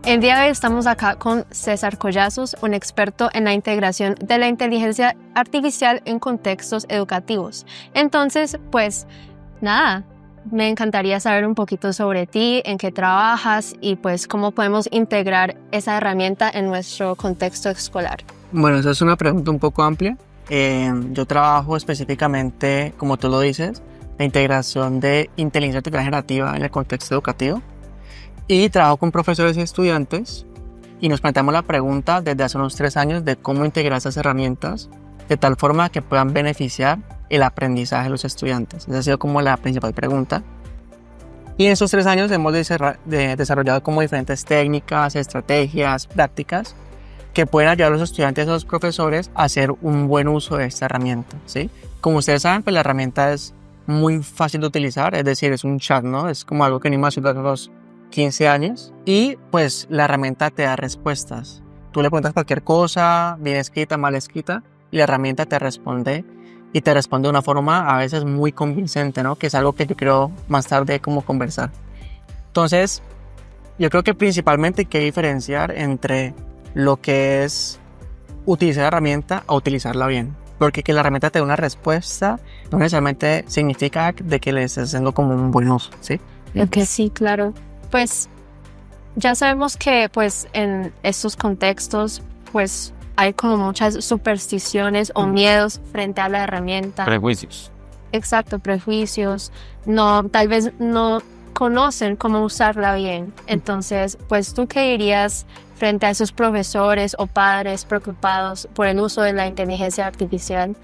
El día de hoy estamos acá con César Collazos, un experto en la integración de la inteligencia artificial en contextos educativos. Entonces, pues nada, me encantaría saber un poquito sobre ti, en qué trabajas y pues cómo podemos integrar esa herramienta en nuestro contexto escolar. Bueno, esa es una pregunta un poco amplia. Yo trabajo específicamente, como tú lo dices, la integración de inteligencia artificial generativa en el contexto educativo. Y trabajo con profesores y estudiantes y nos planteamos la pregunta desde hace unos 3 años de cómo integrar esas herramientas de tal forma que puedan beneficiar el aprendizaje de los estudiantes. Esa ha sido como la principal pregunta. Y en esos 3 años hemos desarrollado como diferentes técnicas, estrategias, prácticas que pueden ayudar a los estudiantes y a los profesores a hacer un buen uso de esta herramienta, ¿sí? Como ustedes saben, pues la herramienta es muy fácil de utilizar, es decir, es un chat, ¿no? Es como algo que ni más hace los 15 años y pues la herramienta te da respuestas. Tú le preguntas cualquier cosa, bien escrita, mal escrita, y la herramienta te responde y te responde de una forma a veces muy convincente, ¿no? Que es algo que yo creo más tarde como conversar. Entonces, yo creo que principalmente hay que diferenciar entre lo que es utilizar la herramienta a utilizarla bien. Porque que la herramienta te dé una respuesta no necesariamente significa de que le estés haciendo como un buen uso, ¿sí? Okay, sí, claro. Pues ya sabemos que pues en estos contextos pues hay como muchas supersticiones o miedos frente a la herramienta. Prejuicios. Exacto, prejuicios. No, tal vez no conocen cómo usarla bien. Entonces, pues ¿tú qué dirías frente a esos profesores o padres preocupados por el uso de la inteligencia artificial?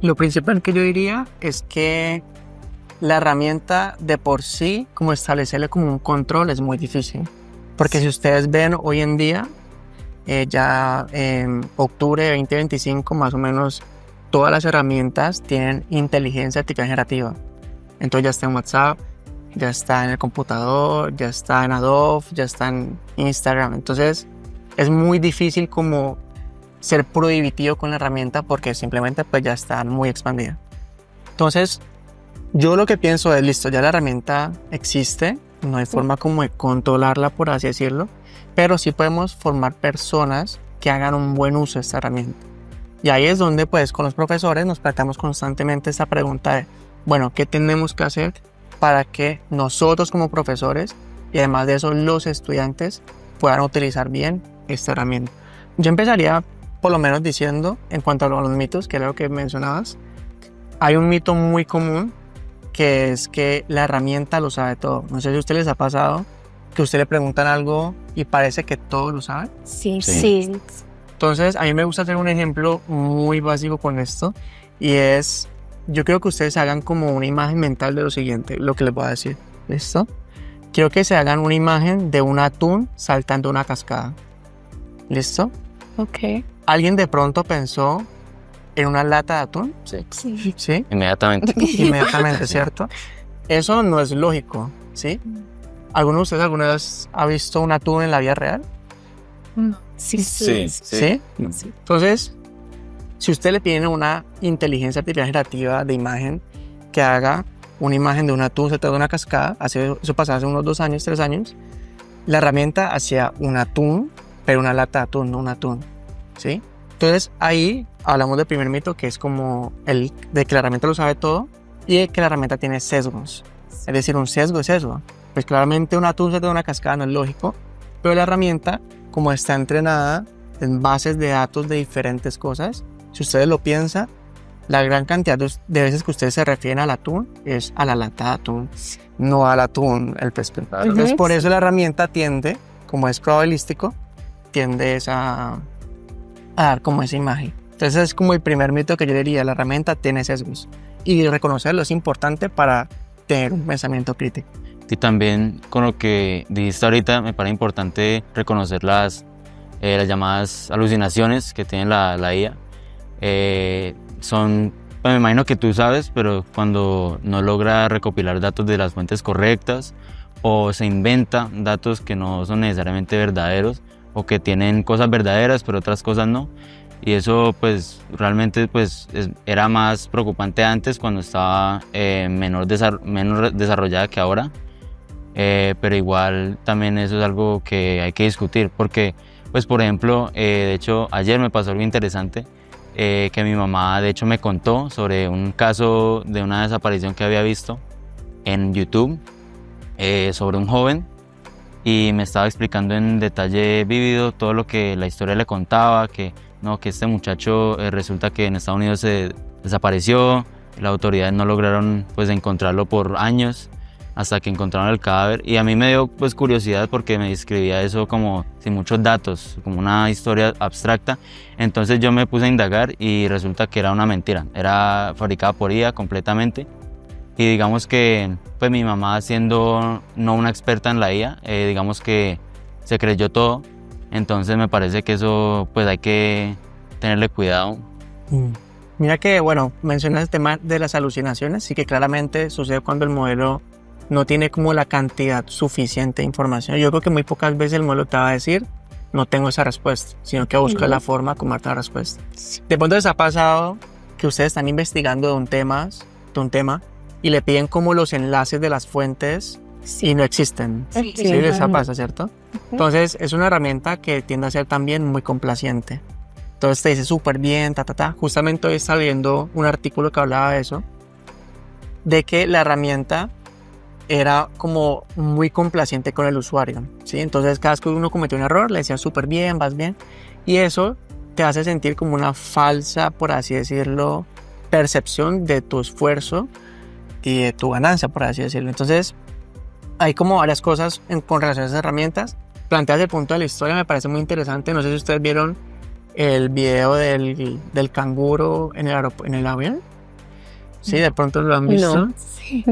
Lo principal que yo diría es que la herramienta de por sí, como establecerle como un control es muy difícil. Porque si ustedes ven hoy en día, ya en octubre de 2025 más o menos, todas las herramientas tienen inteligencia artificial generativa. Entonces ya está en WhatsApp, ya está en el computador, ya está en Adobe, ya está en Instagram. Entonces es muy difícil como ser prohibitivo con la herramienta porque simplemente pues ya está muy expandida. Entonces yo lo que pienso es, listo, ya la herramienta existe, no hay forma como de controlarla, por así decirlo, pero sí podemos formar personas que hagan un buen uso de esta herramienta. Y ahí es donde pues con los profesores nos planteamos constantemente esta pregunta de, bueno, ¿qué tenemos que hacer para que nosotros como profesores y además de eso los estudiantes puedan utilizar bien esta herramienta? Yo empezaría por lo menos diciendo, en cuanto a los mitos, que era lo que mencionabas, hay un mito muy común que es que la herramienta lo sabe todo. No sé si a ustedes les ha pasado que a usted le preguntan algo y parece que todo lo sabe. Sí. Entonces, a mí me gusta hacer un ejemplo muy básico con esto y es, yo quiero que ustedes hagan como una imagen mental de lo siguiente, lo que les voy a decir. ¿Listo? Quiero que se hagan una imagen de un atún saltando una cascada. ¿Listo? Ok. ¿Alguien de pronto pensó en una lata de atún? Sí. Inmediatamente, ¿cierto? Eso no es lógico, ¿sí? ¿Alguno de ustedes alguna vez ha visto un atún en la vida real? Sí. ¿Sí? Entonces, si usted le pide una inteligencia artificial generativa de imagen que haga una imagen de un atún saltando una cascada, eso pasó hace unos 2 años, 3 años, la herramienta hacía un atún, pero una lata de atún, no un atún, ¿sí? Entonces ahí hablamos del primer mito, que es como el de que la herramienta lo sabe todo y de que la herramienta tiene sesgos. Es decir, un sesgo es eso. Pues claramente un atún saltando una cascada no es lógico, pero la herramienta, como está entrenada en bases de datos de diferentes cosas, si ustedes lo piensan, la gran cantidad de veces que ustedes se refieren al atún es a la lata de atún, no al atún, el pez pescado. Entonces por eso la herramienta tiende, como es probabilístico, tiende a dar como esa imagen. Entonces es como el primer mito que yo diría, la herramienta tiene sesgos y reconocerlo es importante para tener un pensamiento crítico. Y también con lo que dijiste ahorita me parece importante reconocer las llamadas alucinaciones que tiene la IA. Son, pues me imagino que tú sabes, pero cuando no logra recopilar datos de las fuentes correctas o se inventa datos que no son necesariamente verdaderos o que tienen cosas verdaderas pero otras cosas no. Y eso pues realmente pues era más preocupante antes cuando estaba menos desarrollada que ahora. pero igual también eso es algo que hay que discutir, porque, pues por ejemplo, de hecho ayer me pasó algo interesante, que mi mamá de hecho me contó sobre un caso de una desaparición que había visto en YouTube, sobre un joven, y me estaba explicando en detalle vívido todo lo que la historia le contaba, que este muchacho resulta que en Estados Unidos se desapareció, las autoridades no lograron pues encontrarlo por años hasta que encontraron el cadáver, y a mí me dio pues curiosidad porque me describía eso como sin muchos datos, como una historia abstracta. Entonces yo me puse a indagar y resulta que era una mentira, era fabricada por IA completamente. Y digamos que pues mi mamá, siendo no una experta en la IA, digamos que se creyó todo. Entonces me parece que eso pues hay que tenerle cuidado. Mira que, bueno, mencionas el tema de las alucinaciones, sí que claramente sucede cuando el modelo no tiene como la cantidad suficiente de información. Yo creo que muy pocas veces el modelo te va a decir, no tengo esa respuesta, sino que busca la forma de darte la respuesta. De pronto les ha pasado que ustedes están investigando de un tema y le piden como los enlaces de las fuentes y no existen. Sí, les pasa, ¿cierto? Entonces es una herramienta que tiende a ser también muy complaciente. Entonces te dice súper bien, Justamente hoy estaba leyendo un artículo que hablaba de eso, de que la herramienta era como muy complaciente con el usuario, ¿sí? Entonces cada vez que uno cometió un error le decía súper bien, vas bien, y eso te hace sentir como una falsa, por así decirlo, percepción de tu esfuerzo y de tu ganancia, por así decirlo. Entonces hay como varias cosas con relación a esas herramientas. Planteas el punto de la historia, me parece muy interesante. No sé si ustedes vieron el video del canguro en el avión. Sí, de pronto lo han visto. No.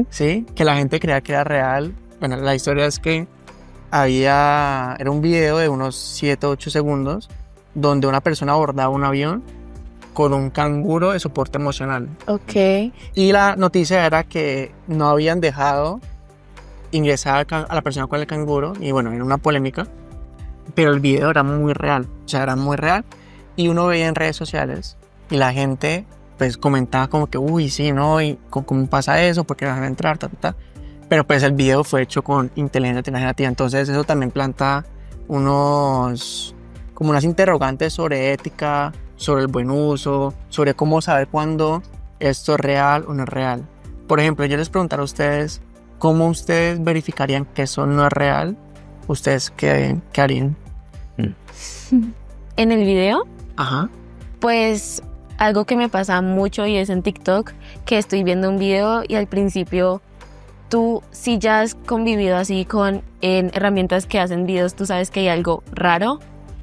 Sí, que la gente creía que era real. Bueno, la historia es que era un video de unos 7 o 8 segundos donde una persona abordaba un avión con un canguro de soporte emocional. Ok. Y la noticia era que no habían dejado ingresar a la persona con el canguro, y bueno, era una polémica, pero el video era muy real, o sea, era muy real, y uno veía en redes sociales y la gente pues comentaba como que, uy, sí, ¿no? ¿Y cómo pasa eso? ¿Por qué van a entrar? Pero pues el video fue hecho con inteligencia generativa, entonces eso también planta unas interrogantes sobre ética, sobre el buen uso, sobre cómo saber cuándo esto es real o no es real. Por ejemplo, yo les preguntara a ustedes, ¿cómo ustedes verificarían que eso no es real? ¿Ustedes qué harían? En el video, Ajá. pues algo que me pasa mucho y es en TikTok, que estoy viendo un video y al principio tú, si ya has convivido así en herramientas que hacen videos, tú sabes que hay algo raro,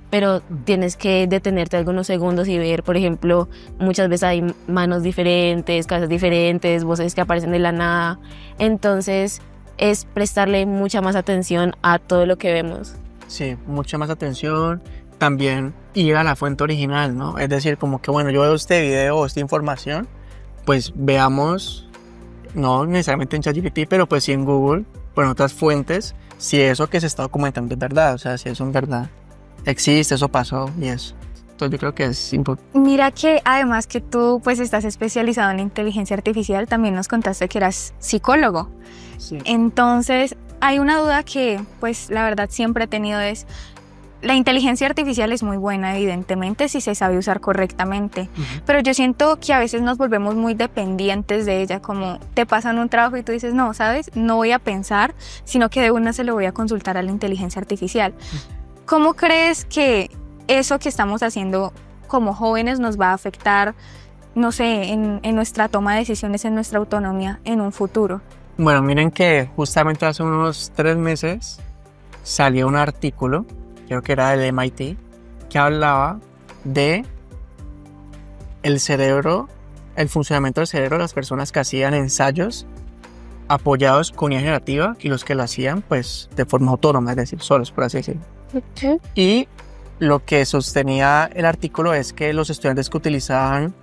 pero tienes que detenerte algunos segundos y ver, por ejemplo, muchas veces hay manos diferentes, cabezas diferentes, voces que aparecen de la nada. Entonces es prestarle mucha más atención a todo lo que vemos. Sí, mucha más atención. También ir a la fuente original, ¿no? Es decir, como que bueno, yo veo este video o esta información, pues veamos, no necesariamente en ChatGPT, pero pues sí en Google, por otras fuentes, si eso que se está documentando es verdad, o sea, si eso en verdad existe, eso pasó y eso. Entonces yo creo que es importante. Mira que además que tú pues estás especializado en inteligencia artificial, también nos contaste que eras psicólogo. Sí. Entonces hay una duda que pues la verdad siempre he tenido es, la inteligencia artificial es muy buena, evidentemente, si se sabe usar correctamente, pero yo siento que a veces nos volvemos muy dependientes de ella, como te pasan un trabajo y tú dices, no, ¿sabes? No voy a pensar, sino que de una se lo voy a consultar a la inteligencia artificial. ¿Cómo crees que eso que estamos haciendo como jóvenes nos va a afectar, no sé, en nuestra toma de decisiones, en nuestra autonomía en un futuro? Bueno, miren que justamente hace unos 3 meses salió un artículo, creo que era del MIT, que hablaba de el cerebro, el funcionamiento del cerebro de las personas que hacían ensayos apoyados con IA generativa y los que lo hacían pues de forma autónoma, es decir, solos, por así decirlo. Y lo que sostenía el artículo es que los estudiantes que utilizaban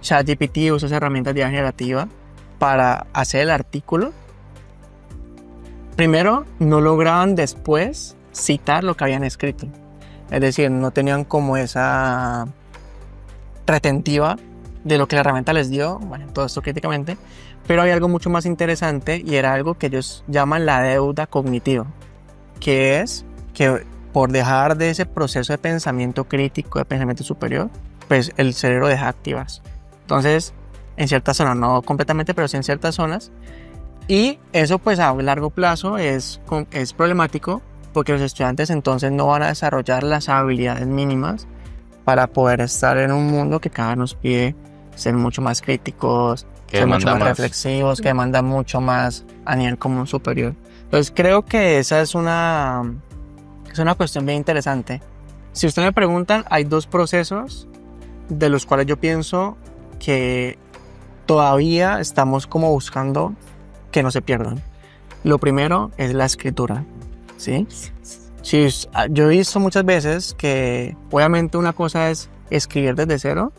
ChatGPT o esas herramientas de IA generativa para hacer el artículo, primero no lograban después citar lo que habían escrito. Es decir, no tenían como esa retentiva de lo que la herramienta les dio, bueno, todo esto críticamente, pero hay algo mucho más interesante y era algo que ellos llaman la deuda cognitiva, que es que por dejar de ese proceso de pensamiento crítico, de pensamiento superior, pues el cerebro deja de activarse. Entonces, en ciertas zonas, no completamente, pero sí en ciertas zonas, y eso pues a largo plazo es problemático porque los estudiantes entonces no van a desarrollar las habilidades mínimas para poder estar en un mundo que cada vez nos pide ser mucho más críticos, ser mucho más reflexivos, que demanda mucho más a nivel común superior. Entonces creo que esa es una cuestión bien interesante. Si ustedes me preguntan, hay dos procesos de los cuales yo pienso que todavía estamos como buscando que no se pierdan. Lo primero es la escritura, ¿sí? Sí, yo he visto muchas veces que obviamente una cosa es escribir desde cero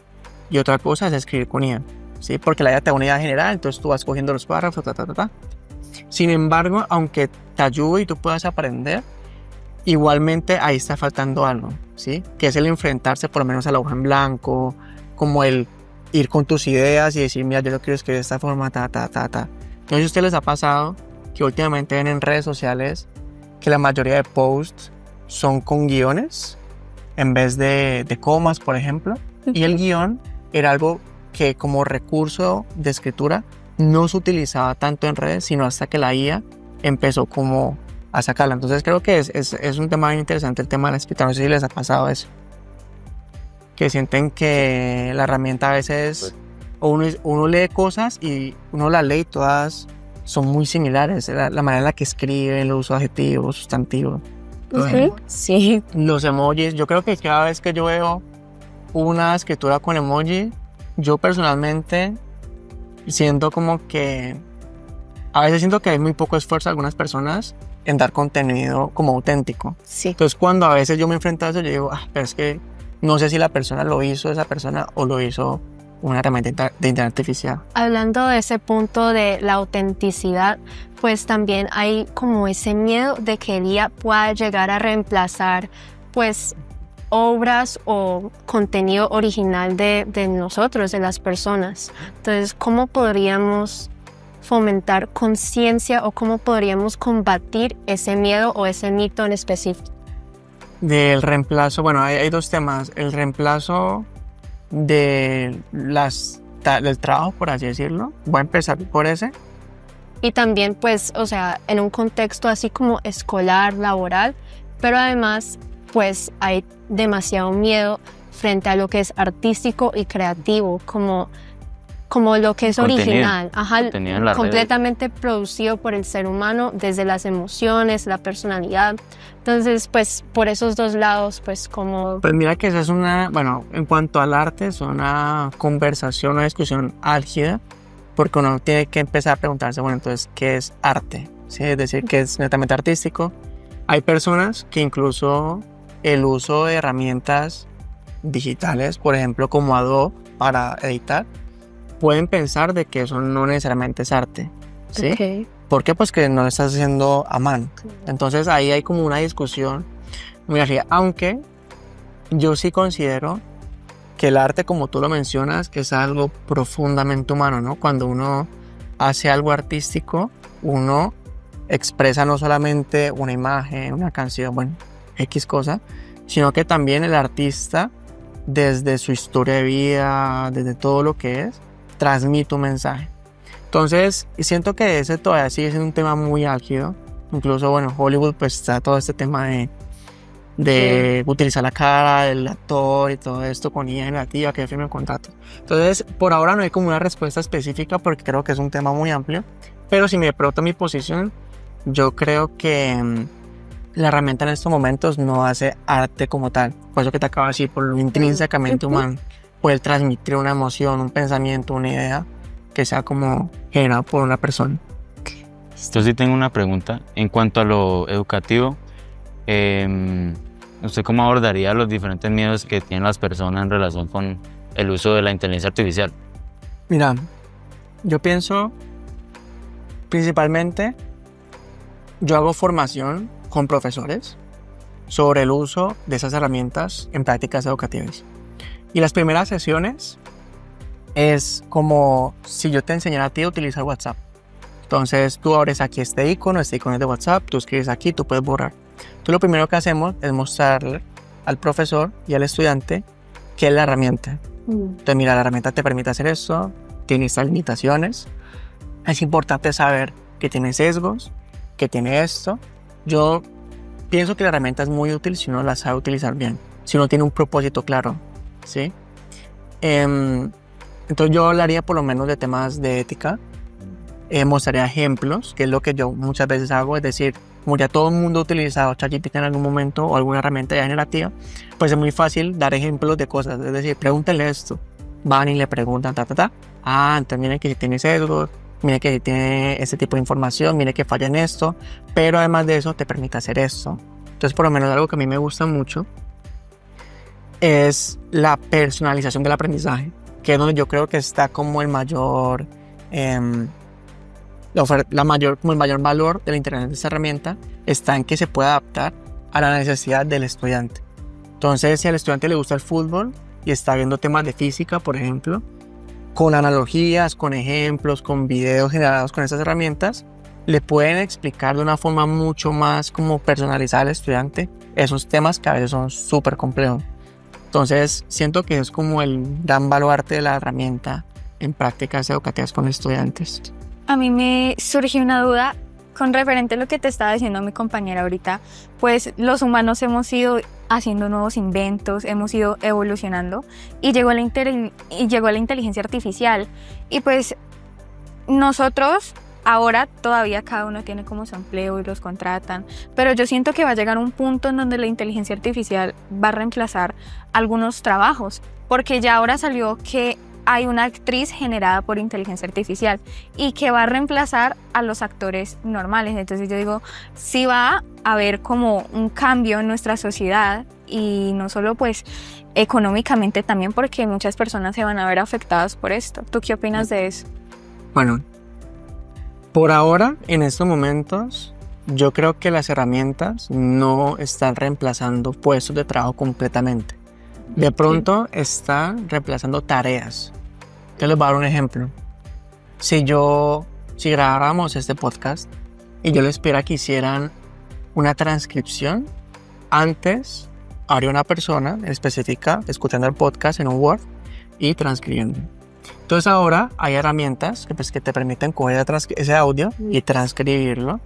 y otra cosa es escribir con IA, ¿sí? Porque la IA te da una idea general, entonces tú vas cogiendo los párrafos, Sin embargo, aunque te ayude y tú puedas aprender, igualmente ahí está faltando algo, ¿sí? Que es el enfrentarse por lo menos a la hoja en blanco, como el ir con tus ideas y decir, mira, yo lo quiero escribir de esta forma, Entonces, ¿a ustedes les ha pasado que últimamente ven en redes sociales que la mayoría de posts son con guiones en vez de comas, por ejemplo? Y el guión era algo que como recurso de escritura no se utilizaba tanto en redes, sino hasta que la IA empezó como a sacarla. Entonces creo que es un tema bien interesante el tema de la escritura. No sé si les ha pasado eso, que sienten que la herramienta a veces o uno lee cosas y uno las lee y todas son muy similares, la manera en la que escriben, los usos adjetivos, sustantivos. Sí. Los emojis, yo creo que cada vez que yo veo una escritura con emoji, yo personalmente siento como que a veces siento que hay muy poco esfuerzo de algunas personas en dar contenido como auténtico. Sí. Entonces cuando a veces yo me enfrento a eso, yo digo, pero es que no sé si la persona lo hizo esa persona o lo hizo una herramienta de inteligencia artificial. Hablando de ese punto de la autenticidad, pues también hay como ese miedo de que el IA pueda llegar a reemplazar pues obras o contenido original de nosotros, de las personas. Entonces, ¿cómo podríamos fomentar conciencia o cómo podríamos combatir ese miedo o ese mito en específico? Del reemplazo, bueno, hay dos temas. El reemplazo del trabajo, por así decirlo. Voy a empezar por ese. Y también, pues, o sea, en un contexto así como escolar, laboral, pero además, pues, hay demasiado miedo frente a lo que es artístico y creativo, como lo que es original, completamente producido por el ser humano desde las emociones, la personalidad. Entonces, pues, por esos dos lados, pues, como... Pues mira que esa es en cuanto al arte, es una conversación, una discusión álgida, porque uno tiene que empezar a preguntarse, bueno, entonces, ¿qué es arte? ¿Sí? Es decir, ¿qué es netamente artístico? Hay personas que incluso el uso de herramientas digitales, por ejemplo, como Adobe para editar, pueden pensar de que eso no necesariamente es arte, ¿sí? Okay. ¿Por qué? Pues que no lo estás haciendo a mano. Entonces ahí hay como una discusión muy rígida, aunque yo sí considero que el arte, como tú lo mencionas, es algo profundamente humano, ¿no? Cuando uno hace algo artístico, uno expresa no solamente una imagen, una canción, bueno, X cosa, sino que también el artista, desde su historia de vida, desde todo lo que es, transmite un mensaje. Entonces, siento que ese todavía sigue siendo un tema muy álgido. Incluso, bueno, Hollywood pues está todo este tema de utilizar la cara del actor y todo esto con IA generativa que firme el contrato. Entonces, por ahora no hay como una respuesta específica porque creo que es un tema muy amplio. Pero si me pregunto mi posición, yo creo que la herramienta en estos momentos no hace arte como tal. Por eso que te acabo de decir, por lo intrínsecamente humano. Poder transmitir una emoción, un pensamiento, una idea que sea como generado por una persona. Yo sí tengo una pregunta. En cuanto a lo educativo, ¿usted cómo abordaría los diferentes miedos que tienen las personas en relación con el uso de la inteligencia artificial? Mira, yo pienso principalmente, yo hago formación con profesores sobre el uso de esas herramientas en prácticas educativas. Y las primeras sesiones es como si yo te enseñara a ti a utilizar WhatsApp. Entonces tú abres aquí este icono es de WhatsApp, tú escribes aquí, tú puedes borrar. Entonces lo primero que hacemos es mostrarle al profesor y al estudiante qué es la herramienta. Entonces mira, la herramienta te permite hacer esto, tiene estas limitaciones. Es importante saber que tiene sesgos, que tiene esto. Yo pienso que la herramienta es muy útil si uno la sabe utilizar bien, si uno tiene un propósito claro, ¿sí? Entonces yo hablaría por lo menos de temas de ética, mostraría ejemplos, que es lo que yo muchas veces hago, es decir, como ya todo el mundo ha utilizado ChatGPT en algún momento o alguna herramienta ya generativa, pues es muy fácil dar ejemplos de cosas, es decir, pregúntenle esto, van y le preguntan, entonces miren que si tiene sesgos, mire que tiene este tipo de información, mire que falla en esto, pero además de eso te permite hacer esto. Entonces, por lo menos algo que a mí me gusta mucho es la personalización del aprendizaje, que es donde yo creo que está como el mayor, como el mayor valor de la internet de esta herramienta, está en que se puede adaptar a la necesidad del estudiante. Entonces, si al estudiante le gusta el fútbol y está viendo temas de física, por ejemplo, con analogías, con ejemplos, con videos generados con estas herramientas, le pueden explicar de una forma mucho más como personalizada al estudiante esos temas que a veces son súper complejos. Entonces, siento que es como el gran baluarte de la herramienta en prácticas educativas con estudiantes. A mí me surgió una duda con referente a lo que te estaba diciendo mi compañera ahorita. Pues los humanos hemos ido haciendo nuevos inventos, hemos ido evolucionando y llegó la inteligencia artificial. Y pues nosotros ahora todavía cada uno tiene como su empleo y los contratan, pero yo siento que va a llegar un punto en donde la inteligencia artificial va a reemplazar algunos trabajos, porque ya ahora salió que hay una actriz generada por inteligencia artificial y que va a reemplazar a los actores normales. Entonces yo digo, sí va a haber como un cambio en nuestra sociedad, y no solo pues económicamente también, porque muchas personas se van a ver afectadas por esto. ¿Tú qué opinas de eso? Bueno, por ahora, en estos momentos, yo creo que las herramientas no están reemplazando puestos de trabajo completamente. De pronto están reemplazando tareas. Yo les voy a dar un ejemplo. Si grabáramos este podcast y yo les pidiera que hicieran una transcripción, antes habría una persona específica escuchando el podcast en un Word y transcribiendo. Entonces ahora hay herramientas que te permiten coger ese audio y transcribirlo.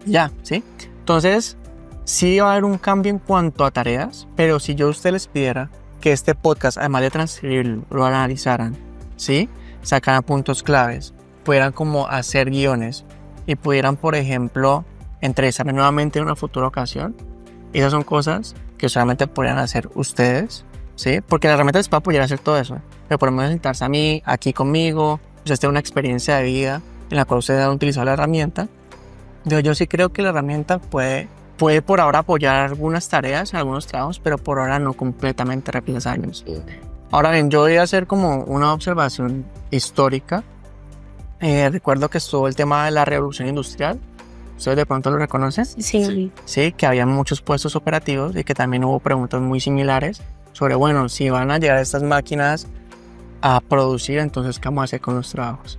Ya, ¿sí? Entonces, sí va a haber un cambio en cuanto a tareas, pero si yo a ustedes les pidiera que este podcast, además de transcribirlo, lo analizaran, ¿sí? Sacaran puntos claves, pudieran como hacer guiones y pudieran, por ejemplo, entrevistarme nuevamente en una futura ocasión, esas son cosas que solamente podrían hacer ustedes, ¿sí? Porque la herramienta les va a apoyar a hacer todo eso, pero por lo menos sentarse a mí, aquí conmigo, ustedes tienen una experiencia de vida en la cual ustedes han utilizado la herramienta. Yo sí creo que la herramienta puede por ahora apoyar algunas tareas, algunos trabajos, pero por ahora no completamente reemplazarlos. Ahora bien, yo voy a hacer como una observación histórica. Recuerdo que estuvo el tema de la revolución industrial. ¿Ustedes de pronto lo reconocen? Sí. Sí, que había muchos puestos operativos y que también hubo preguntas muy similares sobre, bueno, si van a llegar estas máquinas a producir, entonces, ¿qué vamos a hacer con los trabajos?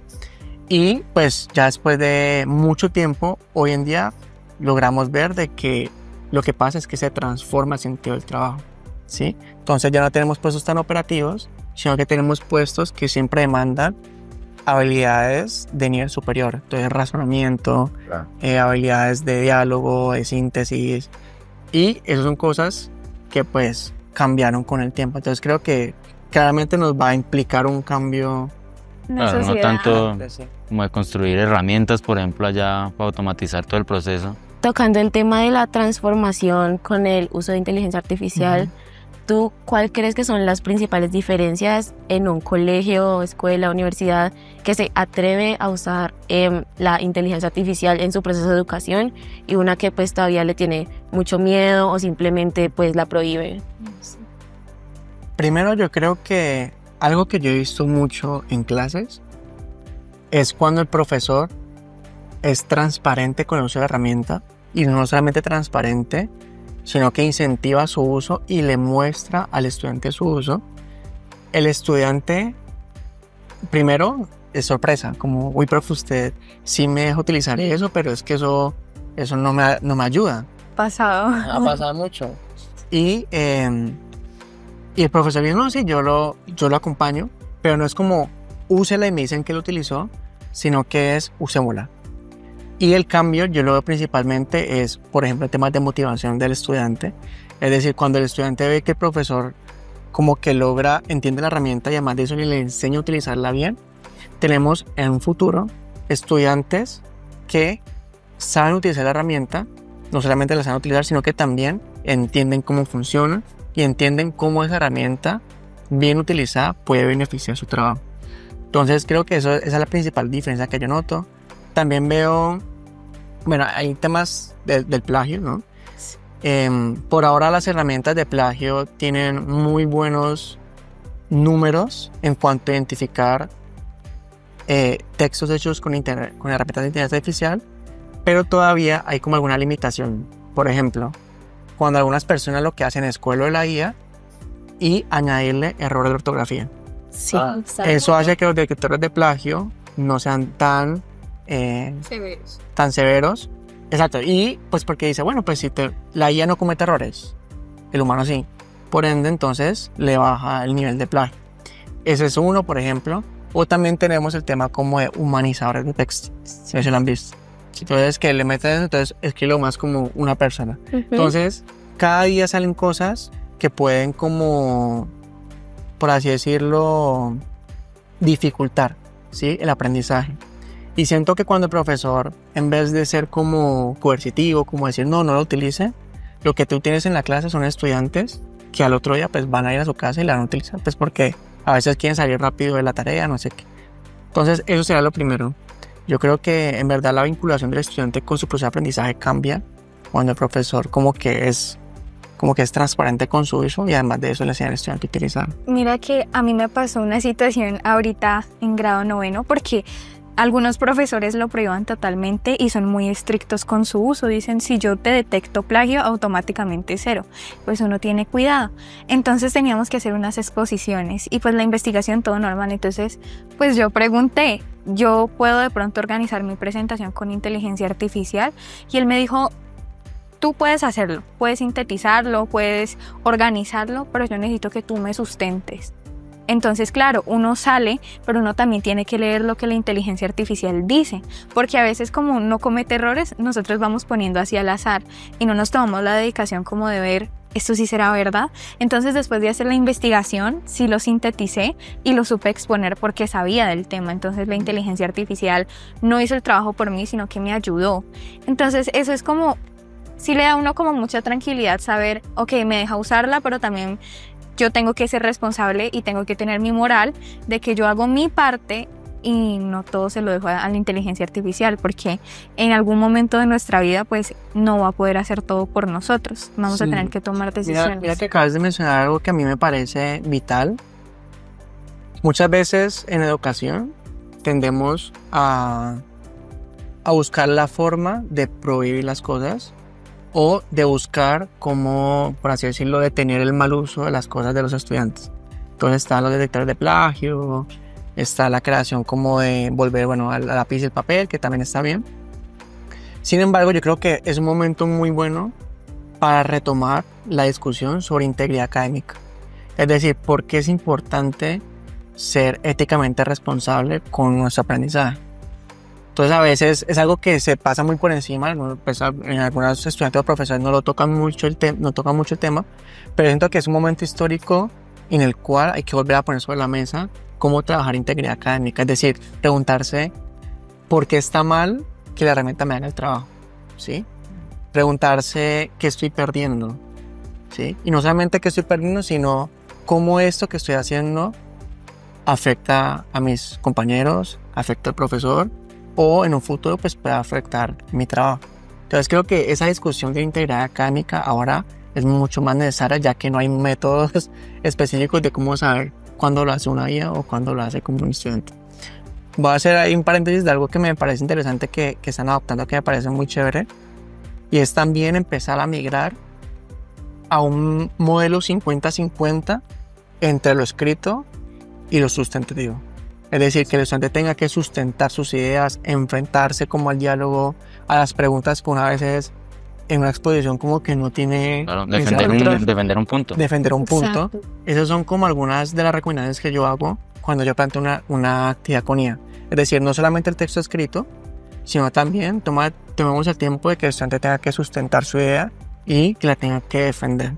Y pues ya después de mucho tiempo, hoy en día logramos ver de que lo que pasa es que se transforma el sentido del trabajo, ¿sí? Entonces ya no tenemos puestos tan operativos, sino que tenemos puestos que siempre demandan habilidades de nivel superior. Entonces razonamiento, habilidades de diálogo, de síntesis, y esas son cosas que pues cambiaron con el tiempo. Entonces creo que claramente nos va a implicar un cambio. Claro, no tanto como de construir herramientas, por ejemplo, allá para automatizar todo el proceso. Tocando el tema de la transformación con el uso de inteligencia artificial, ¿tú cuál crees que son las principales diferencias en un colegio, escuela, universidad que se atreve a usar la inteligencia artificial en su proceso de educación y una que pues todavía le tiene mucho miedo o simplemente pues la prohíbe? Primero, yo creo que algo que yo he visto mucho en clases es cuando el profesor es transparente con el uso de la herramienta, y no solamente transparente, sino que incentiva su uso y le muestra al estudiante su uso. El estudiante primero es sorpresa, como, uy, profe, usted sí me deja utilizar eso, pero es que eso no me ayuda. Pasado. Ha pasado mucho. Y el profesor dice, no, sí, yo lo acompaño, pero no es como, úsela y me dicen que lo utilizó, sino que es, usémosla. Y el cambio yo lo veo principalmente es, por ejemplo, en temas de motivación del estudiante. Es decir, cuando el estudiante ve que el profesor como que entiende la herramienta y además de eso le enseña a utilizarla bien, tenemos en un futuro estudiantes que saben utilizar la herramienta, no solamente la saben utilizar, sino que también entienden cómo funciona y entienden cómo esa herramienta bien utilizada puede beneficiar su trabajo. Entonces creo que esa es la principal diferencia que yo noto. También veo, bueno, hay temas del plagio, ¿no? Por ahora las herramientas de plagio tienen muy buenos números en cuanto a identificar textos hechos con herramientas de inteligencia artificial, pero todavía hay como alguna limitación. Por ejemplo, cuando algunas personas lo que hacen es cogerlo de la IA y añadirle errores de ortografía. Sí, Eso hace que los detectores de plagio no sean tan severos. Exacto. Y pues porque dice, bueno, pues si la IA no comete errores, el humano sí. Por ende, entonces le baja el nivel de plagio. Ese es uno, por ejemplo. O también tenemos el tema como de humanizadores de texto. Si se lo han visto. Entonces, que le meten eso, entonces escribe más como una persona. Entonces, cada día salen cosas que pueden como, por así decirlo, dificultar, ¿sí?, el aprendizaje. Y siento que cuando el profesor, en vez de ser como coercitivo, como decir no lo utilice, lo que tú tienes en la clase son estudiantes que al otro día pues van a ir a su casa y la van a utilizar, pues porque a veces quieren salir rápido de la tarea, no sé qué. Entonces eso será lo primero. Yo creo que en verdad la vinculación del estudiante con su proceso de aprendizaje cambia cuando el profesor como que es transparente con su uso y además de eso le enseña al estudiante a utilizar. Mira que a mí me pasó una situación ahorita en grado 9, porque algunos profesores lo prohíban totalmente y son muy estrictos con su uso. Dicen, si yo te detecto plagio, automáticamente 0. Pues uno tiene cuidado. Entonces teníamos que hacer unas exposiciones y pues la investigación todo normal. Entonces pues yo pregunté, ¿yo puedo de pronto organizar mi presentación con inteligencia artificial? Y él me dijo, tú puedes hacerlo, puedes sintetizarlo, puedes organizarlo, pero yo necesito que tú me sustentes. Entonces, claro, uno sale, pero uno también tiene que leer lo que la inteligencia artificial dice, porque a veces como no comete errores, nosotros vamos poniendo así al azar y no nos tomamos la dedicación como de ver, esto sí será verdad. Entonces, después de hacer la investigación, sí lo sinteticé y lo supe exponer porque sabía del tema. Entonces, la inteligencia artificial no hizo el trabajo por mí, sino que me ayudó. Entonces, eso es como, sí le da a uno como mucha tranquilidad saber, ok, me deja usarla, pero también yo tengo que ser responsable y tengo que tener mi moral de que yo hago mi parte y no todo se lo dejo a la inteligencia artificial, porque en algún momento de nuestra vida pues no va a poder hacer todo por nosotros. Vamos a tener que tomar decisiones. Mira que acabas de mencionar algo que a mí me parece vital. Muchas veces en educación tendemos a buscar la forma de prohibir las cosas o de buscar cómo, por así decirlo, detener el mal uso de las cosas de los estudiantes. Entonces están los detectores de plagio, está la creación como de volver, al lápiz y el papel, que también está bien. Sin embargo, yo creo que es un momento muy bueno para retomar la discusión sobre integridad académica. Es decir, por qué es importante ser éticamente responsable con nuestro aprendizaje. Entonces a veces es algo que se pasa muy por encima, pues, en algunos estudiantes o profesores no tocan mucho el tema, pero siento que es un momento histórico en el cual hay que volver a poner sobre la mesa cómo trabajar integridad académica, es decir, preguntarse por qué está mal que la herramienta me haga el trabajo, ¿sí? Preguntarse qué estoy perdiendo, ¿sí? Y no solamente qué estoy perdiendo, sino cómo esto que estoy haciendo afecta a mis compañeros, afecta al profesor, o en un futuro pues puede afectar mi trabajo. Entonces creo que esa discusión de integridad académica ahora es mucho más necesaria, ya que no hay métodos específicos de cómo saber cuándo lo hace una IA o cuándo lo hace como un estudiante. Voy a hacer ahí un paréntesis de algo que me parece interesante que están adoptando, que me parece muy chévere, y es también empezar a migrar a un modelo 50-50 entre lo escrito y lo sustantivo. Es decir, que el estudiante tenga que sustentar sus ideas, enfrentarse como al diálogo, a las preguntas que una vez es en una exposición como que no tiene... Claro, ese defender control. un punto. Defender un punto. Exacto. Esas son como algunas de las recomendaciones que yo hago cuando yo planteo una actividad con IA. Es decir, no solamente el texto escrito, sino también tomemos el tiempo de que el estudiante tenga que sustentar su idea y que la tenga que defender.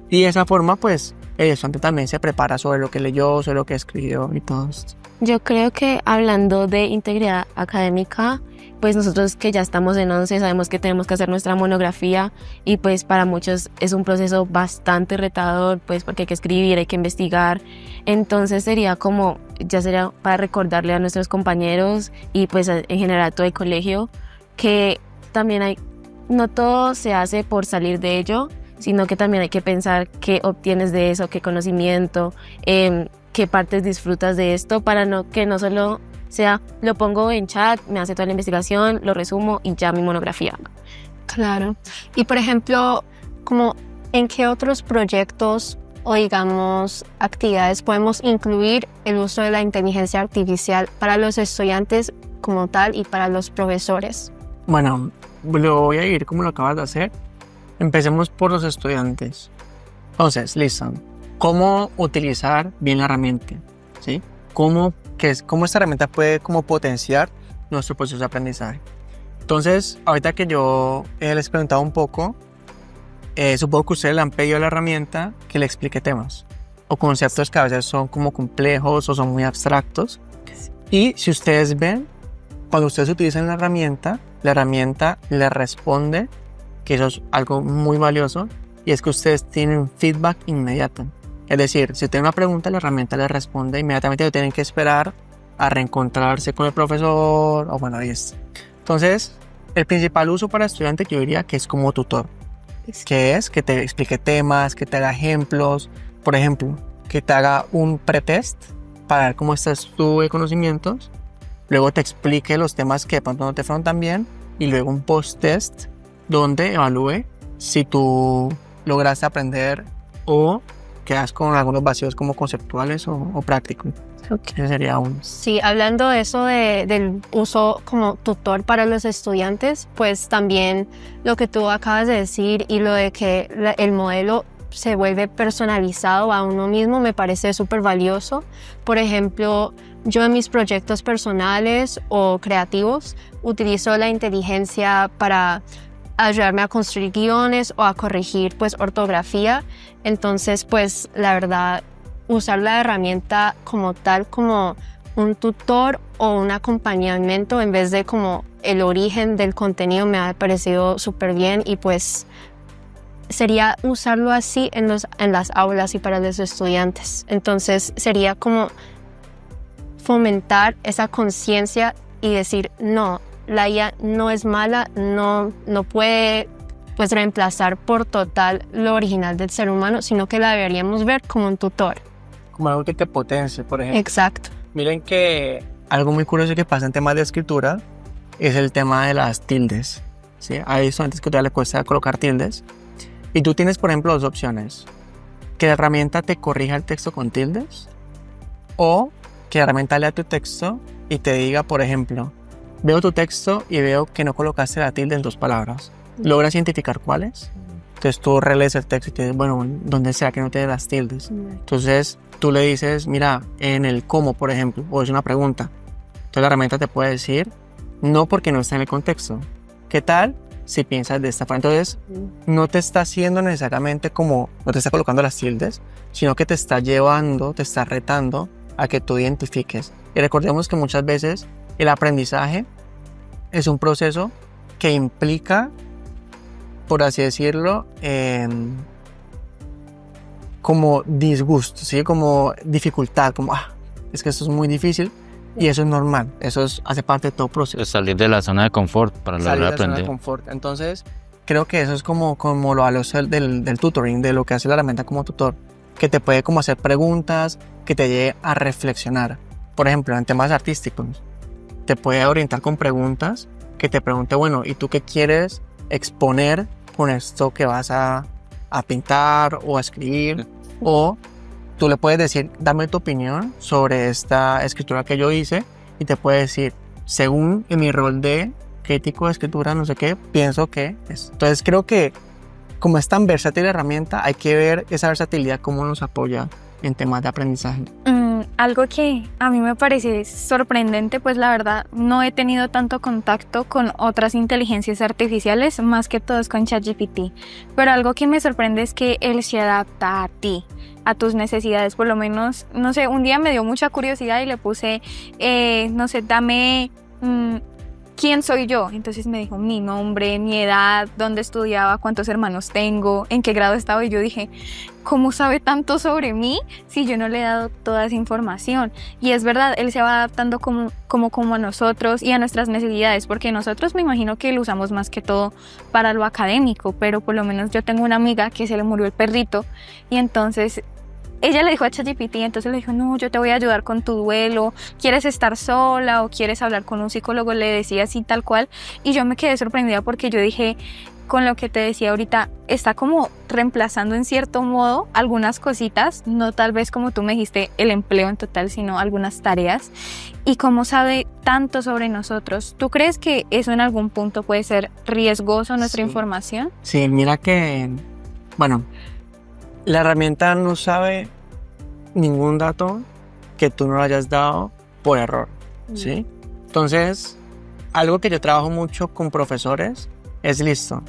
Y de esa forma, pues, el estudiante también se prepara sobre lo que leyó, sobre lo que escribió y todo esto. Yo creo que hablando de integridad académica, pues nosotros que ya estamos en 11 sabemos que tenemos que hacer nuestra monografía y pues para muchos es un proceso bastante retador, pues porque hay que escribir, hay que investigar. Entonces sería para recordarle a nuestros compañeros y pues en general a todo el colegio que también no todo se hace por salir de ello, sino que también hay que pensar qué obtienes de eso, qué conocimiento, qué partes disfrutas de esto, para que no solo sea lo pongo en chat, me hace toda la investigación, lo resumo y ya mi monografía. Claro. Y por ejemplo, como ¿en qué otros proyectos o digamos actividades podemos incluir el uso de la inteligencia artificial para los estudiantes como tal y para los profesores? Bueno, lo voy a ir como lo acabas de hacer. Empecemos por los estudiantes. Entonces, listo. ¿Cómo utilizar bien la herramienta? ¿Sí? ¿Cómo esta herramienta puede como potenciar nuestro proceso de aprendizaje? Entonces, ahorita que yo les preguntaba un poco, supongo que ustedes le han pedido a la herramienta que le explique temas o conceptos que a veces son como complejos o son muy abstractos. Y si ustedes ven, cuando ustedes utilizan la herramienta les responde, que eso es algo muy valioso, y es que ustedes tienen feedback inmediato. Es decir, si tienen una pregunta, la herramienta les responde inmediatamente, no tienen que esperar a reencontrarse con el profesor, o bueno, ahí está. Entonces, el principal uso para estudiante yo diría que es como tutor, que es que te explique temas, que te haga ejemplos, por ejemplo, que te haga un pretest para ver cómo estás tú de conocimientos, luego te explique los temas que de pronto no te fueron tan bien, y luego un post-test donde evalúe si tú lograste aprender o quedas con algunos vacíos como conceptuales o prácticos. Okay. Ese sería uno. Sí, hablando de eso del uso como tutor para los estudiantes, pues también lo que tú acabas de decir y lo de que el modelo se vuelve personalizado a uno mismo me parece súper valioso. Por ejemplo, yo en mis proyectos personales o creativos utilizo la inteligencia para ayudarme a construir guiones o a corregir pues ortografía. Entonces pues la verdad usar la herramienta como tal, como un tutor o un acompañamiento en vez de como el origen del contenido me ha parecido súper bien y pues sería usarlo así en las aulas y para los estudiantes. Entonces sería como fomentar esa conciencia y decir no, la IA no es mala, no puede pues reemplazar por total lo original del ser humano, sino que la deberíamos ver como un tutor. Como algo que te potencie, por ejemplo. Exacto. Miren que algo muy curioso que pasa en temas de escritura es el tema de las tildes, ¿sí? Hay estudiantes que todavía le cuesta colocar tildes. Y tú tienes, por ejemplo, dos opciones. Que la herramienta te corrija el texto con tildes o que la herramienta lea tu texto y te diga, por ejemplo, veo tu texto y veo que no colocaste la tilde en 2 palabras. ¿Logras identificar cuáles? Entonces tú relees el texto y te dices, bueno, donde sea que no te dé las tildes. Entonces tú le dices, mira, en el cómo, por ejemplo, o es una pregunta. Entonces la herramienta te puede decir, no porque no está en el contexto. ¿Qué tal si piensas de esta forma? Entonces no te está haciendo necesariamente como, no te está colocando las tildes, sino que te está llevando, te está retando a que tú identifiques. Y recordemos que muchas veces el aprendizaje es un proceso que implica, por así decirlo, como disgusto, ¿sí? Como dificultad, como, es que esto es muy difícil y eso es normal, hace parte de todo proceso. Salir de la zona de confort para lograr aprender. Zona de confort. Entonces, creo que eso es como lo valioso del tutoring, de lo que hace la herramienta como tutor, que te puede como hacer preguntas, que te lleve a reflexionar. Por ejemplo, en temas artísticos, te puede orientar con preguntas que te pregunte, bueno, ¿y tú qué quieres exponer con esto que vas a pintar o a escribir? O tú le puedes decir, dame tu opinión sobre esta escritura que yo hice, y te puede decir, según en mi rol de crítico de escritura, no sé qué, pienso que es. Entonces creo que como es tan versátil la herramienta, hay que ver esa versatilidad cómo nos apoya en temas de aprendizaje. Algo que a mí me parece sorprendente, pues la verdad no he tenido tanto contacto con otras inteligencias artificiales, más que todo es con ChatGPT, pero algo que me sorprende es que él se adapta a ti, a tus necesidades. Por lo menos, no sé, un día me dio mucha curiosidad y le puse, no sé, dame quién soy yo. Entonces me dijo mi nombre, mi edad, dónde estudiaba, cuántos hermanos tengo, en qué grado estaba. Y yo dije, ¿cómo sabe tanto sobre mí si yo no le he dado toda esa información? Y es verdad, él se va adaptando como a nosotros y a nuestras necesidades, porque nosotros me imagino que lo usamos más que todo para lo académico, pero por lo menos yo tengo una amiga que se le murió el perrito y entonces ella le dijo a ChatGPT, entonces le dijo, no, yo te voy a ayudar con tu duelo, ¿quieres estar sola o quieres hablar con un psicólogo? Le decía así tal cual, y yo me quedé sorprendida porque yo dije, con lo que te decía ahorita, está como reemplazando en cierto modo algunas cositas, no tal vez como tú me dijiste el empleo en total, sino algunas tareas, y cómo sabe tanto sobre nosotros. ¿Tú crees que eso en algún punto puede ser riesgoso, nuestra información? Sí, mira que, bueno, la herramienta no sabe ningún dato que tú no le hayas dado por error, ¿sí? Entonces, algo que yo trabajo mucho con profesores es, listo,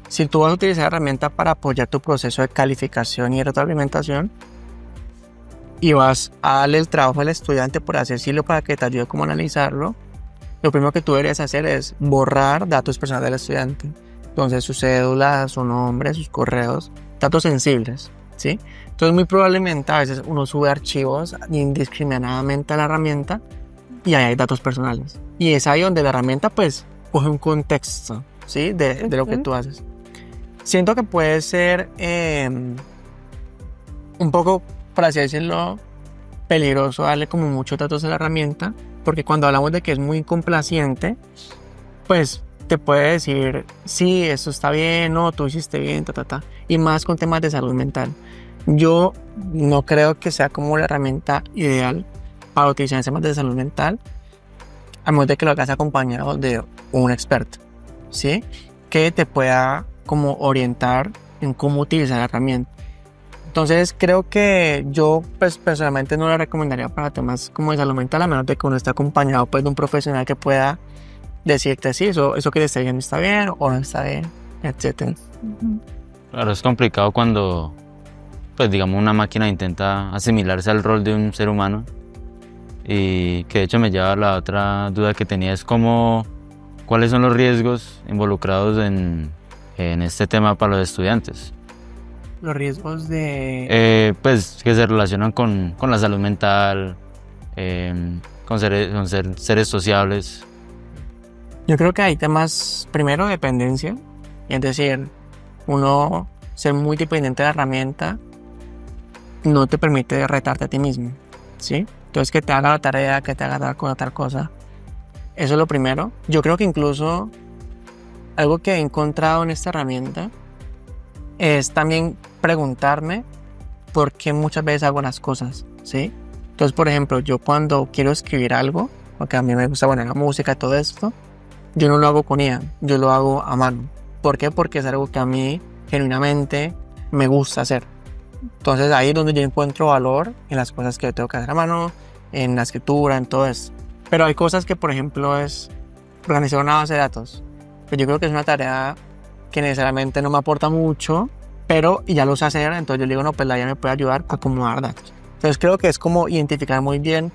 si tú vas a utilizar la herramienta para apoyar tu proceso de calificación y retroalimentación y vas a darle el trabajo al estudiante, por así decirlo, para que te ayude como a analizarlo, lo primero que tú deberías hacer es borrar datos personales del estudiante. Entonces, su cédula, su nombre, sus correos, datos sensibles, ¿sí? Entonces, muy probablemente a veces uno sube archivos indiscriminadamente a la herramienta y ahí hay datos personales. Y es ahí donde la herramienta, pues, coge un contexto, ¿sí? De lo que tú haces. Siento que puede ser un poco, por así decirlo, peligroso darle como muchos datos a la herramienta, porque cuando hablamos de que es muy complaciente, pues te puede decir, sí, eso está bien, no, tú hiciste bien, y más con temas de salud mental. Yo no creo que sea como la herramienta ideal para utilizar en temas de salud mental, a menos de que lo hagas acompañado de un experto, ¿sí? Que te pueda como orientar en cómo utilizar la herramienta. Entonces creo que yo pues personalmente no la recomendaría para temas como de salud mental, a menos de que uno esté acompañado pues de un profesional que pueda decirte si eso que te está diciendo está bien o no está bien, etc. Claro, es complicado cuando, pues digamos, una máquina intenta asimilarse al rol de un ser humano, y que de hecho me lleva a la otra duda que tenía, es cuáles son los riesgos involucrados en este tema para los estudiantes. Los riesgos de... pues que se relacionan con la salud mental, con seres sociables. Yo creo que hay temas, primero, de dependencia, es decir, uno ser muy dependiente de la herramienta no te permite retarte a ti mismo, ¿sí? Entonces, que te haga la tarea, que te haga tal cosa. Eso es lo primero. Yo creo que incluso algo que he encontrado en esta herramienta es también preguntarme por qué muchas veces hago las cosas, ¿sí? Entonces, por ejemplo, yo cuando quiero escribir algo, porque a mí me gusta, bueno, la música y todo esto, yo no lo hago con IA, yo lo hago a mano. ¿Por qué? Porque es algo que a mí genuinamente me gusta hacer. Entonces ahí es donde yo encuentro valor en las cosas que yo tengo que hacer a mano, en la escritura, en todo eso. Pero hay cosas que, por ejemplo, es organizar una base de datos. Pues yo creo que es una tarea que necesariamente no me aporta mucho, pero ya lo sé hacer, entonces yo le digo, no, pues la IA me puede ayudar a acomodar datos. Entonces creo que es como identificar muy bien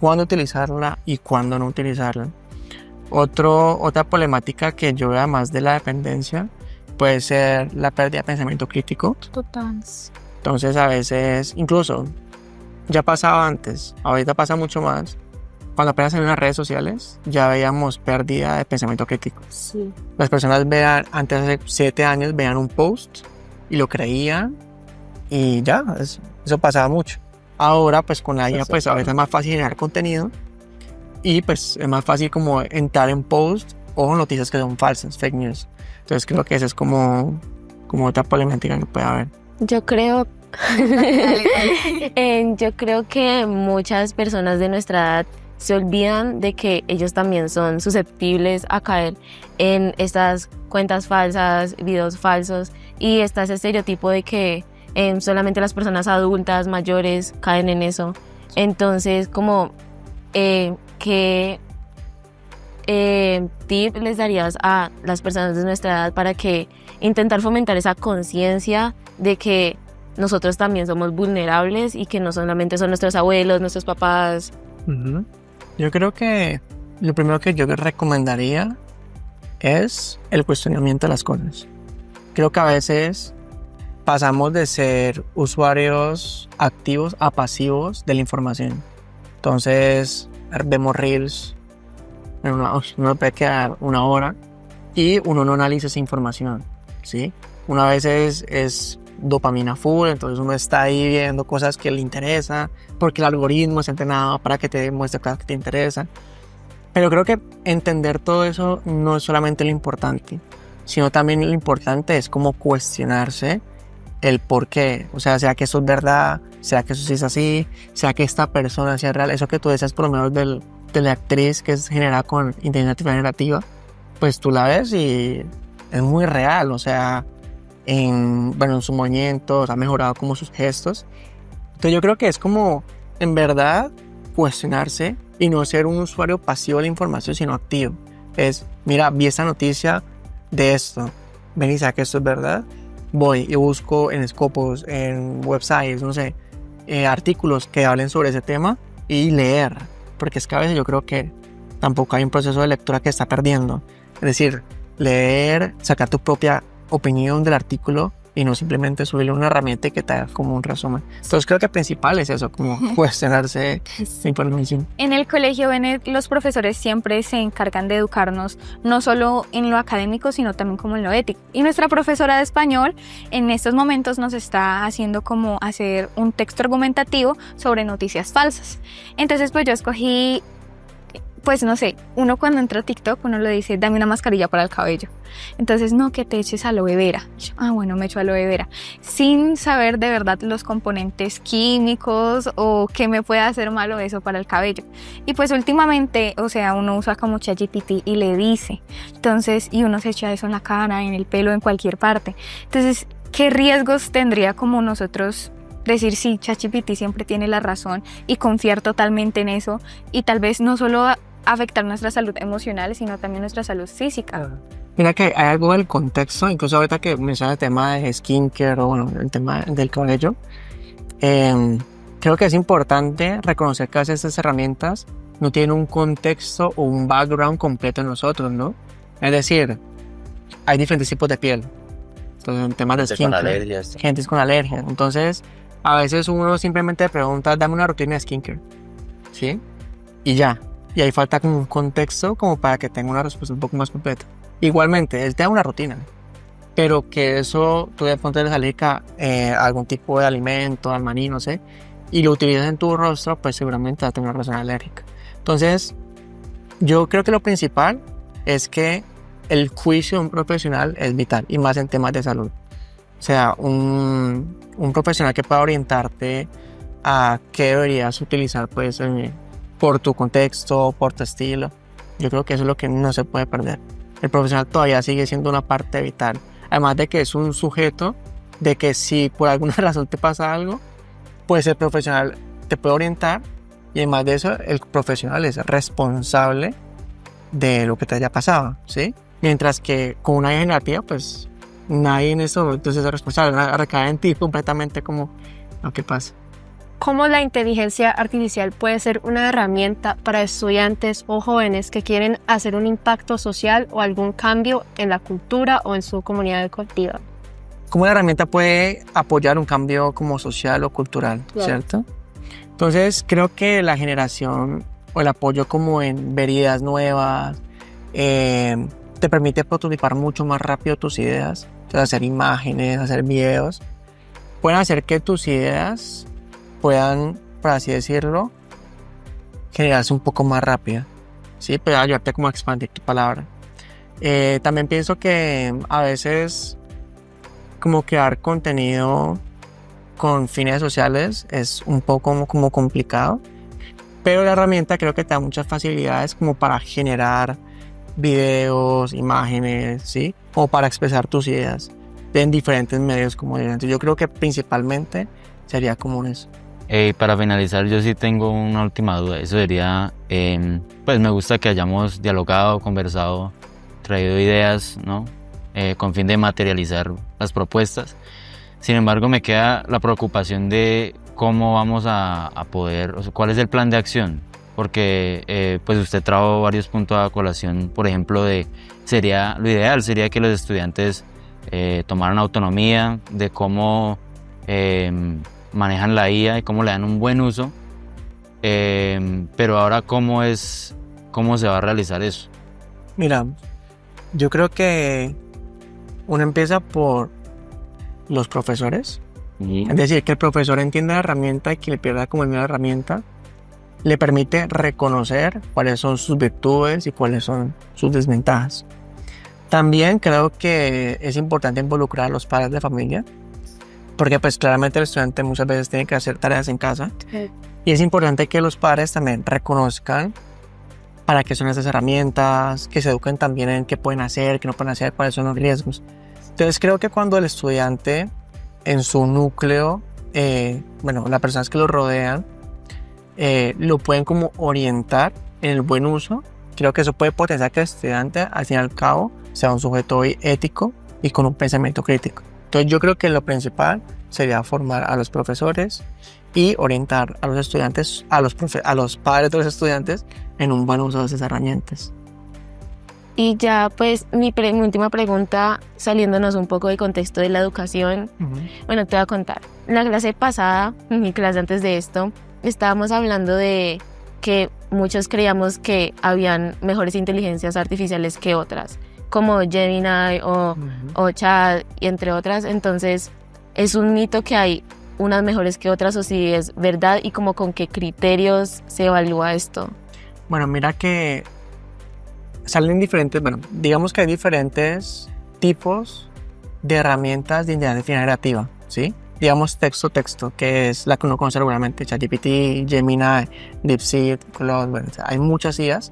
cuándo utilizarla y cuándo no utilizarla. Otra problemática que yo veo, además de la dependencia, puede ser la pérdida de pensamiento crítico. Total. Entonces a veces, incluso, ya pasaba antes, ahorita pasa mucho más. Cuando apenas en las redes sociales, ya veíamos pérdida de pensamiento crítico. Sí. Las personas vean, antes hace 7 años, veían un post y lo creían y ya, eso pasaba mucho. Ahora, pues con la IA, pues ahorita es más fácil generar contenido y pues es más fácil como entrar en post o noticias que son falsas, fake news. Entonces creo que eso es como otra problemática que puede haber. Yo creo, Yo creo que muchas personas de nuestra edad se olvidan de que ellos también son susceptibles a caer en estas cuentas falsas, videos falsos, y está ese estereotipo de que solamente las personas adultas, mayores, caen en eso. Entonces, como, ¿qué tip les darías a las personas de nuestra edad para que intentar fomentar esa conciencia de que nosotros también somos vulnerables y que no solamente son nuestros abuelos, nuestros papás? Yo creo que lo primero que yo recomendaría es el cuestionamiento de las cosas. Creo que a veces pasamos de ser usuarios activos a pasivos de la información. Entonces vemos reels, uno puede quedar una hora y uno no analiza esa información, ¿sí? Una vez es dopamina full, entonces uno está ahí viendo cosas que le interesan porque el algoritmo es entrenado para que te muestre cosas que te interesan. Pero creo que entender todo eso no es solamente lo importante, sino también lo importante es como cuestionarse el por qué. O sea que eso es verdad, sea que eso sí es así, sea que esta persona sea real. Eso que tú decías por lo menos de la actriz que es generada con inteligencia artificial generativa, pues tú la ves y es muy real. O sea, en sus movimientos, ha mejorado como sus gestos. Entonces yo creo que es como, en verdad, cuestionarse y no ser un usuario pasivo de la información, sino activo. Es, mira, vi esta noticia de esto, ven y sé que esto es verdad, voy y busco en Scopus, en websites, no sé, artículos que hablen sobre ese tema y leer, porque es que a veces yo creo que tampoco hay un proceso de lectura que está perdiendo. Es decir, leer, sacar tu propia opinión del artículo y no simplemente subirle una herramienta que te haga como un resumen. Entonces creo que principal es eso, como cuestionarse la información. En el colegio Bennett los profesores siempre se encargan de educarnos no solo en lo académico sino también como en lo ético, y nuestra profesora de español en estos momentos nos está haciendo como hacer un texto argumentativo sobre noticias falsas. Entonces pues yo escogí, pues no sé, uno cuando entra a TikTok uno le dice dame una mascarilla para el cabello, entonces no, que te eches aloe vera. Yo, bueno, me echo aloe vera sin saber de verdad los componentes químicos o qué me puede hacer malo eso para el cabello. Y pues últimamente, o sea, uno usa como ChatGPT y le dice, entonces, y uno se echa eso en la cara, en el pelo, en cualquier parte. Entonces, ¿qué riesgos tendría como nosotros decir sí, ChatGPT siempre tiene la razón y confiar totalmente en eso, y tal vez no solo afectar nuestra salud emocional, sino también nuestra salud física? Mira que hay algo del contexto, incluso ahorita que mencionas el tema de skincare o bueno, el tema del cabello, creo que es importante reconocer que a veces estas herramientas no tienen un contexto o un background completo en nosotros, ¿no? Es decir, hay diferentes tipos de piel. Entonces, en temas de skincare, con alergias, gente con alergia. Entonces, a veces uno simplemente pregunta, dame una rutina de skincare, ¿sí? Y ya. Y ahí falta como un contexto como para que tenga una respuesta un poco más completa. Igualmente, él te da una rutina, pero que eso tú de pronto eres alérgica a algún tipo de alimento, al maní, no sé, y lo utilizas en tu rostro, pues seguramente va a tener una reacción alérgica. Entonces, yo creo que lo principal es que el juicio de un profesional es vital, y más en temas de salud. O sea, un profesional que pueda orientarte a qué deberías utilizar, pues, por tu contexto, por tu estilo. Yo creo que eso es lo que no se puede perder. El profesional todavía sigue siendo una parte vital. Además de que es un sujeto, de que si por alguna razón te pasa algo, pues el profesional te puede orientar, y además de eso, el profesional es responsable de lo que te haya pasado, ¿sí? Mientras que con una IA generativa, pues nadie en eso entonces es responsable, recae en ti completamente como lo que pasa. ¿Cómo la inteligencia artificial puede ser una herramienta para estudiantes o jóvenes que quieren hacer un impacto social o algún cambio en la cultura o en su comunidad educativa? ¿Cómo la herramienta puede apoyar un cambio como social o cultural, cierto? Entonces creo que la generación o el apoyo como en ver ideas nuevas te permite prototipar mucho más rápido tus ideas. Entonces, hacer imágenes, hacer videos, pueden hacer que tus ideas puedan, por así decirlo, generarse un poco más rápida, ¿sí? Puede ayudarte como a expandir tu palabra. También pienso que a veces como crear contenido con fines sociales es un poco como complicado, pero la herramienta creo que te da muchas facilidades como para generar videos, imágenes, ¿sí? O para expresar tus ideas en diferentes medios como entonces yo creo que principalmente sería como eso. Para finalizar, yo sí tengo una última duda. Eso sería, pues me gusta que hayamos dialogado, conversado, traído ideas, ¿no? Con fin de materializar las propuestas. Sin embargo, me queda la preocupación de cómo vamos a poder, o sea, cuál es el plan de acción. Porque pues usted trajo varios puntos a colación, por ejemplo, lo ideal sería que los estudiantes tomaran autonomía de cómo manejan la IA y cómo le dan un buen uso, pero ahora cómo se va a realizar eso. Mira, yo creo que uno empieza por los profesores, es decir, que el profesor entienda la herramienta y que le pierda como el miedo a la herramienta, le permite reconocer cuáles son sus virtudes y cuáles son sus desventajas. También creo que es importante involucrar a los padres de familia, porque pues claramente el estudiante muchas veces tiene que hacer tareas en casa, y es importante que los padres también reconozcan para qué son esas herramientas, que se eduquen también en qué pueden hacer, qué no pueden hacer, cuáles son los riesgos. Entonces creo que cuando el estudiante en su núcleo, las personas que lo rodean, lo pueden como orientar en el buen uso, creo que eso puede potenciar que el estudiante al fin y al cabo sea un sujeto ético y con un pensamiento crítico. Entonces yo creo que lo principal sería formar a los profesores y orientar a los estudiantes, a los padres de los estudiantes en un buen uso de esas herramientas. Y ya pues mi última pregunta, saliéndonos un poco del contexto de la educación. Bueno, te voy a contar. En la clase pasada, en mi clase antes de esto, estábamos hablando de que muchos creíamos que habían mejores inteligencias artificiales que otras, como Gemini o Chat, y entre otras. Entonces, ¿es un mito que hay unas mejores que otras o si es verdad y como con qué criterios se evalúa esto? Bueno, mira que salen digamos que hay diferentes tipos de herramientas de inteligencia generativa, ¿sí? Digamos texto, que es la que uno conoce regularmente, ChatGPT, Gemini, DeepSeek, Claude, hay muchas IAs,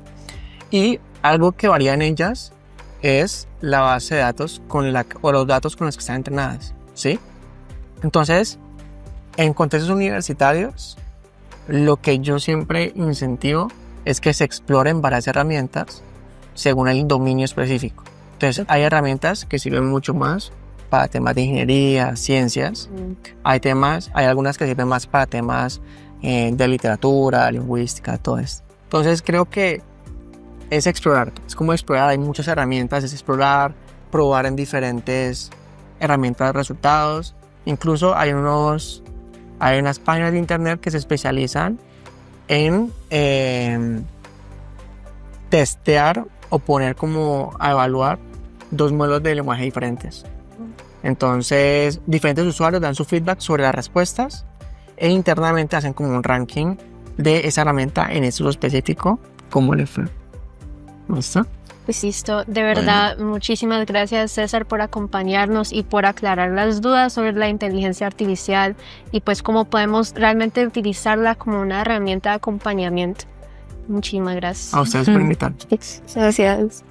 y algo que varía en ellas es la base de datos o los datos con los que están entrenadas, ¿sí? Entonces, en contextos universitarios, lo que yo siempre incentivo es que se exploren varias herramientas según el dominio específico. Entonces, hay herramientas que sirven mucho más para temas de ingeniería, ciencias. Hay algunas que sirven más para temas de literatura, lingüística, todo esto. Entonces, creo que es explorar. Es como explorar, hay muchas herramientas, es explorar, probar en diferentes herramientas de resultados. Incluso hay unas páginas de internet que se especializan en testear o poner como a evaluar dos modelos de lenguaje diferentes. Entonces, diferentes usuarios dan su feedback sobre las respuestas e internamente hacen como un ranking de esa herramienta en eso específico, cómo le fue. ¿Listo? Pues listo, de verdad, muchísimas gracias César por acompañarnos y por aclarar las dudas sobre la inteligencia artificial y pues cómo podemos realmente utilizarla como una herramienta de acompañamiento. Muchísimas gracias. A ustedes por invitarme. Gracias.